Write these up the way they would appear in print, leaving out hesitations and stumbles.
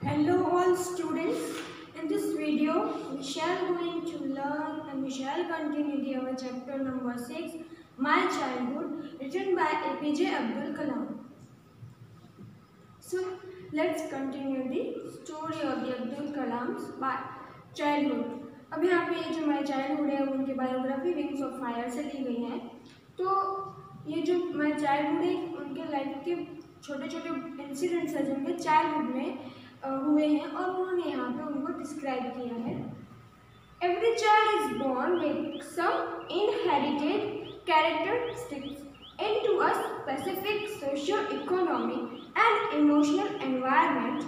Hello all students. In this video we shall going to learn and we shall continue our chapter number 6, My Childhood, written by APJ Abdul Kalam. So let's continue the story of the Abdul Kalam's childhood. अब यहाँ पे ये जो my childhood है उनकी biography wings of fire से ली गई है। तो ये जो माई चाइल्डहुड है उनके लाइफ के छोटे छोटे इंसिडेंट्स हैं जो उनके चाइल्डहुड में हुए हैं और उन्होंने यहाँ पे उनको डिस्क्राइब किया है। Every child is born with some inherited characteristics into a specific socio-economic and emotional environment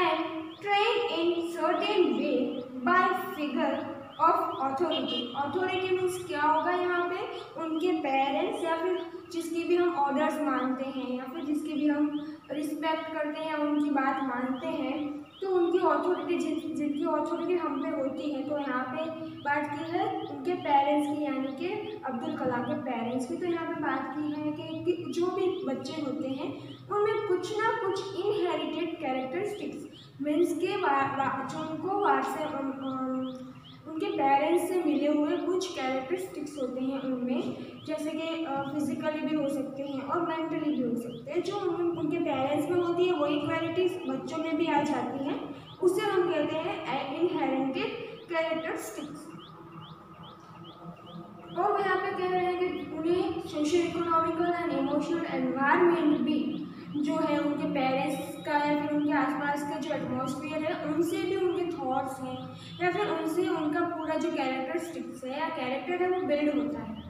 and trained in certain way by figure of authority. Authority means क्या होगा यहाँ पे? उनके पेरेंट्स या फिर जिसकी भी हम ऑर्डर्स मानते हैं या फिर जिसकी भी हम रिस्पेक्ट करते हैं उनकी बात मानते हैं, तो उनकी अथॉरिटी जिनकी अथॉरिटी हम पे होती है। तो यहाँ पे बात की है उनके पेरेंट्स की, यानी कि अब्दुल कलाम के पेरेंट्स की। तो यहाँ पे बात की है कि जो भी बच्चे होते हैं उनमें कुछ ना कुछ इनहेरिटेड कैरेक्टरिस्टिक्स मीन्स के जो उनको उनके पेरेंट्स से मिले हुए कुछ कैरेक्टरिस्टिक्स होते हैं उनमें, जैसे कि फिजिकली भी हो सकते हैं और मेंटली भी हो सकते हैं। जो उनके पेरेंट्स में होती है वही क्वालिटीज बच्चों में भी आ जाती हैं, उसे हम कहते हैं इनहेरिटेड कैरेक्टरिस्टिक्स। और वो यहाँ पे कह रहे हैं कि उन्हें social economical and emotional environment भी जो है उनके पेरेंट्स का या फिर उनके आसपास का जो एटमॉस्फेयर है उनसे भी उनके थॉट्स हैं या फिर उनसे उनका पूरा जो कैरेक्टरिस्टिक्स है या कैरेक्टर है वो बिल्ड होता है।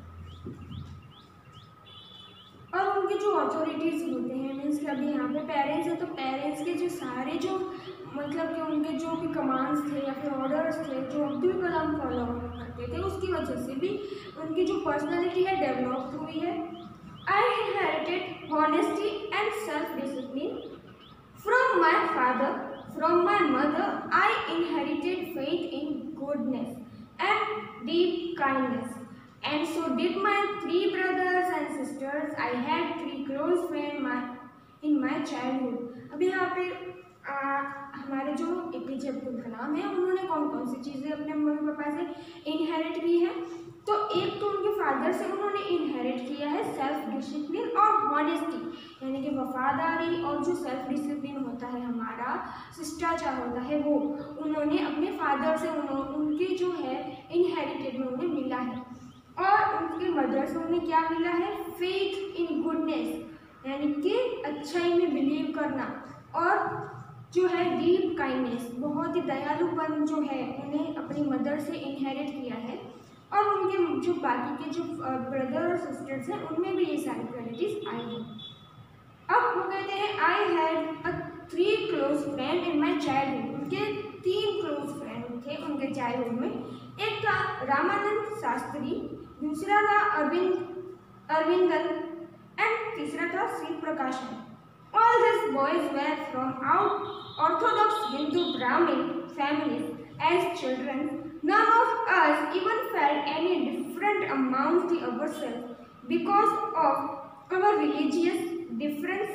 और उनके जो अथॉरिटीज़ होते हैं मीन्स कि अभी यहाँ पे पेरेंट्स है तो पेरेंट्स के जो सारे जो मतलब कि उनके जो भी कमांड्स थे या फिर ऑर्डर्स थे जो अब्दुल कलाम फॉलो करते थे उसकी वजह से भी उनकी जो पर्सनैलिटी है डेवलप हुई है। I inherited honesty and self-discipline from my father. From my mother, I inherited faith in goodness and deep kindness. And so did my 3 brothers and sisters. I had 3 close friends in my childhood. अभी यहाँ पे हमारे जो APJ Abdul Kalam है उन्होंने कौन कौन सी चीज़ें अपने मम्मी पापा से इनहेरिट की है? तो एक तो उनके फादर से उन्होंने इनहेरिट किया है सेल्फ डिसिप्लिन और हॉनेस्टी, यानी कि वफादारी और जो सेल्फ डिसिप्लिन होता है हमारा शिष्टाचार होता है वो उन्होंने अपने फादर से उनके जो है इनहेरिटेड में उन्हें मिला है। और उनके मदर से उन्हें क्या मिला है? फेथ इन गुडनेस, यानी कि अच्छाई में बिलीव करना, और जो है डीप काइंडनेस, बहुत ही दयालुपन जो है उन्हें अपनी मदर से इनहेरिट किया है। और उनके जो बाकी के जो ब्रदर और सिस्टर्स हैं उनमें भी ये सारी क्वालिटीज आई हैं। अब वो कहते हैं I had 3 close friend in my childhood. उनके 3 क्लोज फ्रेंड थे उनके चाइल्डहुड में। एक था रामानंद शास्त्री, दूसरा था अरविंदन एंड तीसरा था शिव प्रकाशन। All these boys were from orthodox Hindu Brahmin families. As children, none of us even felt any different amongst ourselves because of our religious difference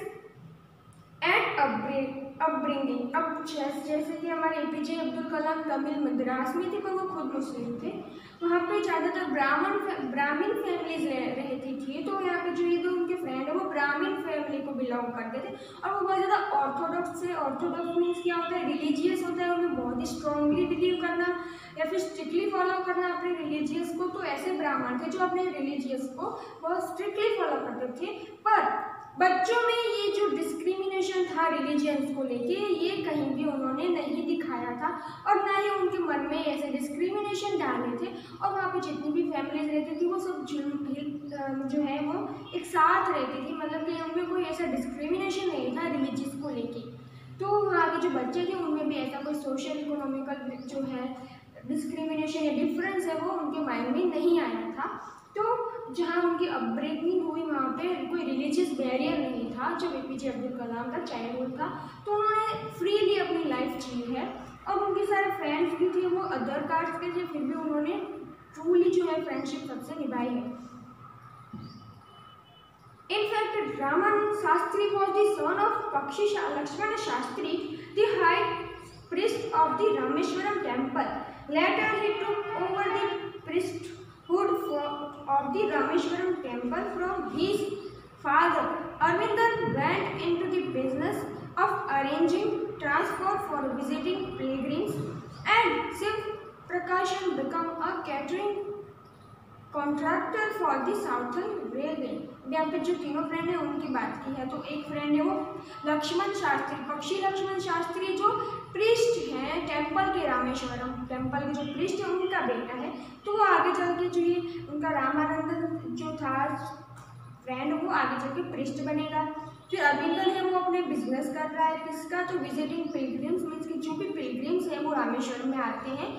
and upbringing. अब जैसे कि हमारे APJ अब्दुल कलाम तमिल मद्रास में थे पर वो खुद मुस्लिम थे, वहाँ पे ज़्यादातर ब्राह्मण फैमिलीज रहती थी। तो यहाँ पे जो ये दो उनके फ्रेंड है वो ब्राह्मण फैमिली को बिलोंग करते थे और वो बहुत ज़्यादा ऑर्थोडॉक्स से। ऑर्थोडॉक्स मीन्स क्या होता है? रिलीजियस होता है, उन्हें बहुत ही स्ट्रांगली बिलीव करना या फिर स्ट्रिक्टली फॉलो करना अपने रिलीजियस को। तो ऐसे ब्राह्मण थे जो अपने रिलीजियस को बहुत स्ट्रिक्टली फॉलो करते थे। पर बच्चों में ये जो डिस्क्रिमिनेशन था रिलीजियंस को लेके ये कहीं भी उन्होंने नहीं दिखाया था और ना ही उनके मन में ऐसे डिस्क्रिमिनेशन डाले थे। और वहाँ पे जितनी भी फैमिलीज रहती थी वो सब जो है वो एक साथ रहती थी, मतलब कि उनमें कोई ऐसा डिस्क्रिमिनेशन नहीं था रिलीजियस को लेके। तो वहाँ के जो बच्चे थे उनमें भी ऐसा कोई सोशल इकोनॉमिकल जो है डिस्क्रिमिनेशन या डिफरेंस है वो उनके माइंड में नहीं आया था। तो जहाँ उनकी अपब्रिंगिंग हुई वहाँ पे कोई रिलीजियस बैरियर नहीं था जब APJ अब्दुल कलाम का चाइल्डहुड था। तो उन्होंने फ्रीली अपनी लाइफ जी है और उनके सारे फ्रेंड्स भी थे वो अदर कास्ट के थे, फिर भी उन्होंने ट्रूली जो है फ्रेंडशिप सबसे निभाई है। In fact, Ramanand Shastri was the son of Lakshmana Shastri, the priest of the Rameshwaram temple. Later he took over the priesthood of the Rameshwaram temple from his father. Aurobindo went into the business of arranging transport for visiting pilgrims, and Shiv Prakashan became a catering contractor for the southern railway. यहाँ पे जो तीनों friend है उनकी बात की है, तो एक फ्रेंड है वो लक्ष्मण शास्त्री, पक्षी लक्ष्मण शास्त्री जो प्रिस्ट हैं टेम्पल के, रामेश्वरम टेम्पल के जो प्रिस्ट है उनका बेटा है। तो वो आगे चल के जो ये उनका रामानंद जो था फ्रेंड वो आगे चल के प्रिस्ट बनेगा। फिर अभिनंदन है वो अपने बिजनेस कर रहा है किसका, तो विजिटिंग पिलग्रिम्स मीन्स कि जो भी पिलग्रिम्स हैं वो रामेश्वरम में आते हैं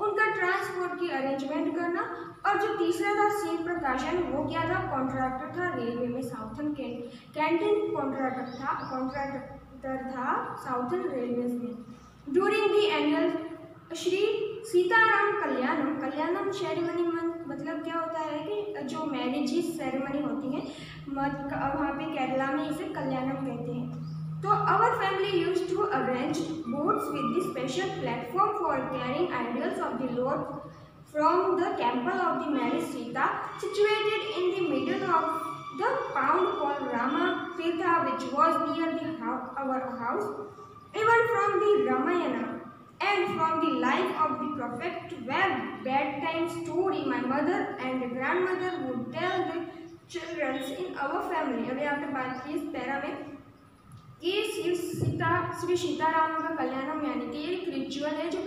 उनका ट्रांसपोर्ट की अरेंजमेंट करना। और जो तीसरा था शिव प्रकाशन, वो क्या था, कॉन्ट्रैक्टर था रेलवे में, साउथर्न कैंटीन कॉन्ट्रैक्टर था साउथर्न रेलवे में। During the annual Shri Sitaram Kalyanam ceremony मतलब क्या होता है कि जो मैरिज सेरेमनी होती है वहाँ पे केरला में इसे कल्याणम कहते हैं। तो our family used to arrange boats with the special platform for carrying idols of the lord from the temple of the married Sita, situated in the middle of the pound called Rama Tirtha, which was near our house. Even from the Ramayana and from the life of the prophet were bedtime story my mother and grandmother would tell the children in our family। अब यहाँ पे बात की इस para में कि श्री सीताराम का कल्याणम यानी कि एक रिचुअल है जो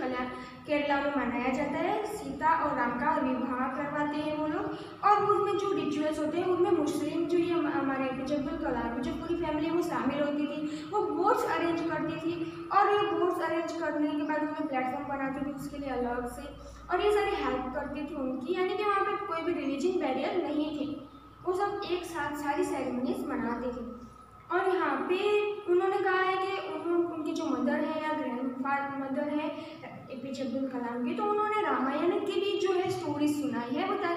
केरला में मनाया जाता है। सीता और राम का विवाह करवाते हैं वो लोग, और उसमें जो रिचुअल्स होते हैं उनमें मुस्लिम जो ये हमारे एपीजे अब्दुल कलाम की जो पूरी फैमिली वो शामिल होती थी, वो बोट्स अरेंज करती थी, और ये बोट्स अरेंज करने के बाद उन्हें प्लेटफॉर्म बनाती थी उसके लिए अलग से, और ये सारी हेल्प करती थी उनकी, यानी कि वहाँ पर कोई भी रिलीजन बैरियर नहीं थे, वो सब एक साथ सारी सेरेमनीज मनाते थे। और यहाँ पे उन्होंने कहा है कि उनकी जो मदर है या ग्रैंड मदर है एपीजे अब्दुल कलाम की, तो उन्होंने रामायण की भी जो है स्टोरी सुनाई है बता,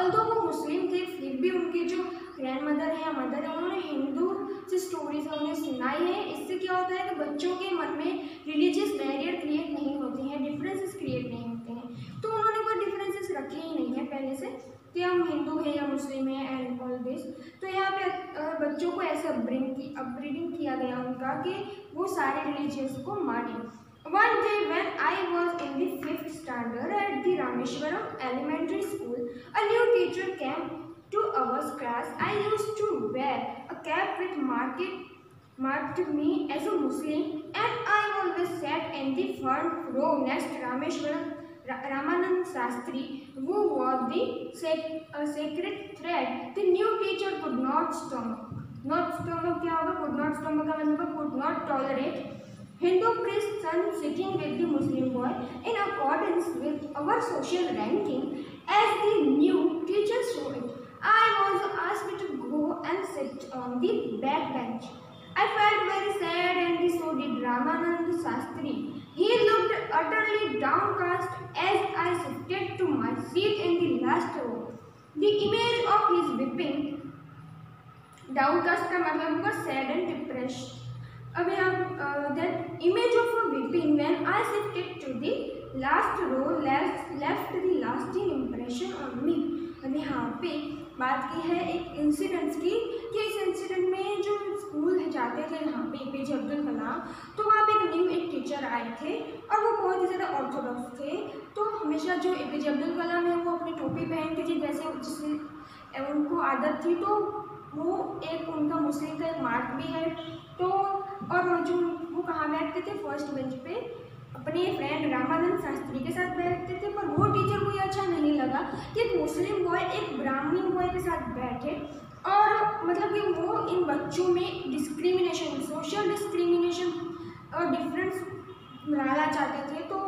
ऑल्दो वो मुस्लिम थे फिर भी उनकी जो ग्रैंड मदर है या मदर है उन्होंने हिंदू से स्टोरीज उन्हें सुनाई है। इससे क्या होता है कि बच्चों के मन में रिलीजियस बैरियर क्रिएट नहीं होते हैं, डिफरेंसेस क्रिएट नहीं होते हैं। तो उन्होंने कोई डिफरेंसेस रखे ही नहीं है पहले से कि हम हिंदू हैं या मुस्लिम हैं एंड ऑल दिस। तो यहाँ पे बच्चों को ऐसे अपब्रीडिंग किया गया उनका कि वो सारे रिलीजियस को माने। One day when I was in the 5th standard at the Rameshwaram Elementary School, a new teacher came to our class. I used to wear a cap which marked me as a Muslim, and I always sat in the front row next to Ramanand Shastri, who was the sacred thread. The new teacher could not stomach क्या होगा, could not stomach का मतलब could not tolerate Hindu priest son sitting with the Muslim boy in accordance with our social ranking as the new teacher saw it. I was asked to go and sit on the back bench. I felt very sad, and so did Ramanand Shastri. He looked utterly downcast as I shifted to my seat in the last row. The image of his weeping, downcast का मतलब होगा sad and depressed. अब यहाँ that image of a weeping when I shifted to the last row left the lasting impression on me। अब यहाँ पे बात की है एक इंसिडेंट्स की कि इस इंसिडेंट में जो स्कूल जाते थे यहाँ पे एपीजे अब्दुल कलाम, तो वहाँ पे एक टीचर आए थे और वो बहुत ही ज़्यादा ऑर्थोडॉक्स थे। तो हमेशा जो एपीजे अब्दुल कलाम है वो अपनी टोपी पहनते थे जैसे जिससे उनको आदत थी, तो वो एक उनका मुस्लिम का एक मार्क भी है। तो और जो वो कहाँ बैठते थे, फर्स्ट बेंच पे अपने फ्रेंड रामानंद शास्त्री के साथ बैठते थे। पर वो टीचर को ये अच्छा नहीं लगा कि एक मुस्लिम बॉय एक ब्राह्मण बॉय के साथ बैठे, और मतलब कि वो इन बच्चों में डिस्क्रिमिनेशन, सोशल डिस्क्रिमिनेशन और डिफरेंस लाना चाहते थे। तो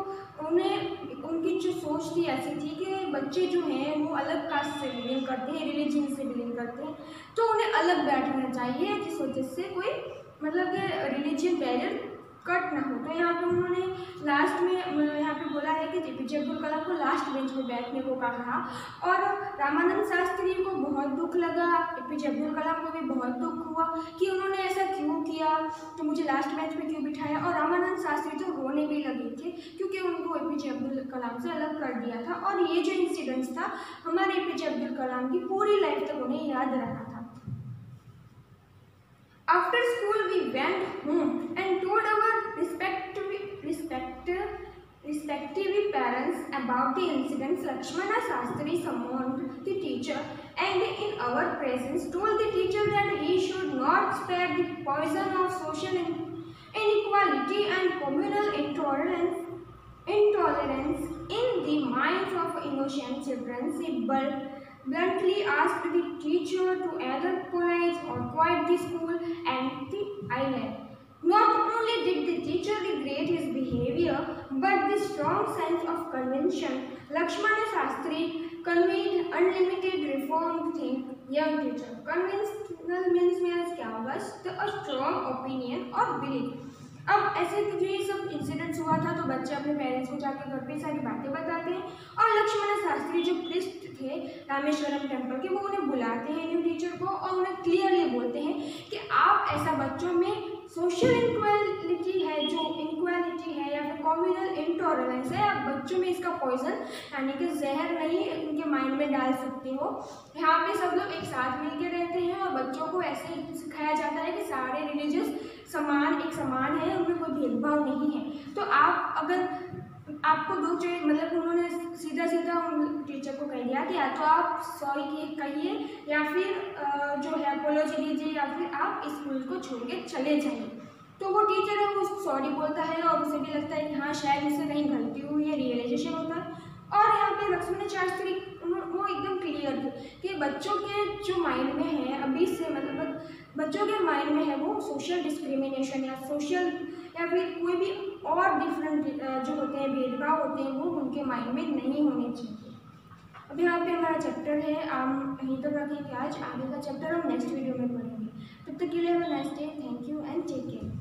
उन्हें उनकी जो सोच थी ऐसी थी कि बच्चे जो हैं वो अलग कास्ट से बिलोंग करते हैं, रिलीजन से बिलोंग करते हैं, तो उन्हें अलग बैठना चाहिए जिस वजह से कोई मतलब कि रिलीजियन बैरियर कट ना हो। तो यहाँ पे उन्होंने लास्ट में यहाँ पे बोला है कि एपीजे अब्दुल कलाम को लास्ट बेंच में बैठने को कहा, और रामानंद शास्त्री को बहुत दुख लगा, एपीजे अब्दुल कलाम को भी बहुत दुख हुआ कि उन्होंने ऐसा क्यों किया। किया, तो मुझे लास्ट बेंच पे क्यों बिठाया। और रामानंद शास्त्री तो रोने भी लगे थे क्योंकि उनको एपीजे अब्दुल कलाम से अलग कर दिया था। और ये जो इंसिडेंस था हमारे एपीजे अब्दुल कलाम की पूरी लाइफ तक उन्हें याद रहा था। After school, we went home and told our respective parents about the incidents. Lakshmana Shastri summoned the teacher and in our presence told the teacher that he should not spare the poison of social inequality and communal intolerance in the minds of innocent children. He bluntly asked the teacher to either college or quit the school and the island. Not only did the teacher regret his behavior, but the strong sense of conviction Lakshmana Shastri conveyed unlimited reform think young teacher. Conventional means क्या होगा? A strong opinion or belief. अब ऐसे जो ये सब incidents हुआ था तो बच्चे अपने पेरेंट्स को जाकर घर पे सारी बातें बताते हैं और लक्ष्मण शास्त्री जो प्रिस्ट थे रामेश्वरम टेम्पल के, वो उन्हें बुलाते हैं न्यू टीचर को और उन्हें क्लियरली बोलते हैं कि आप ऐसा बच्चों में सोशल इनक्वालिटी है या फिर कम्युनल इंटॉलरेंस है, आप बच्चों में इसका पॉइजन यानी कि जहर नहीं उनके माइंड में डाल सकते हो। यहाँ पे सब लोग एक साथ मिलकर रहते हैं और बच्चों को ऐसे सिखाया जाता है कि सारे रिलीजियस एक समान है, उनमें कोई भेदभाव नहीं है। तो आप अगर आपको दो चीज मतलब उन्होंने सीधा टीचर को कह दिया कि या तो आप सॉरी कहिए या फिर जो है अपोलॉजी दीजिए या फिर आप स्कूल को छोड़ के चले जाइए। तो वो टीचर है वो सॉरी बोलता है और उसे भी लगता है कि हाँ शायद इससे कहीं गलती हुई है, रियलाइजेशन होता है। और यहाँ पे लक्ष्मण शास्त्री वो एकदम क्लियर थे कि बच्चों के जो माइंड में है अभी से मतलब बच्चों के माइंड में है वो सोशल डिस्क्रिमिनेशन या फिर कोई भी और डिफरेंट जो होते हैं भेदभाव होते हैं वो उनके माइंड में नहीं होने चाहिए। अब यहाँ पे हमारा चैप्टर है हम यहीं तक रखेंगे आज, आगे का चैप्टर हम नेक्स्ट वीडियो में पढ़ेंगे। तब तक के लिए have a nice day, thank you and take care.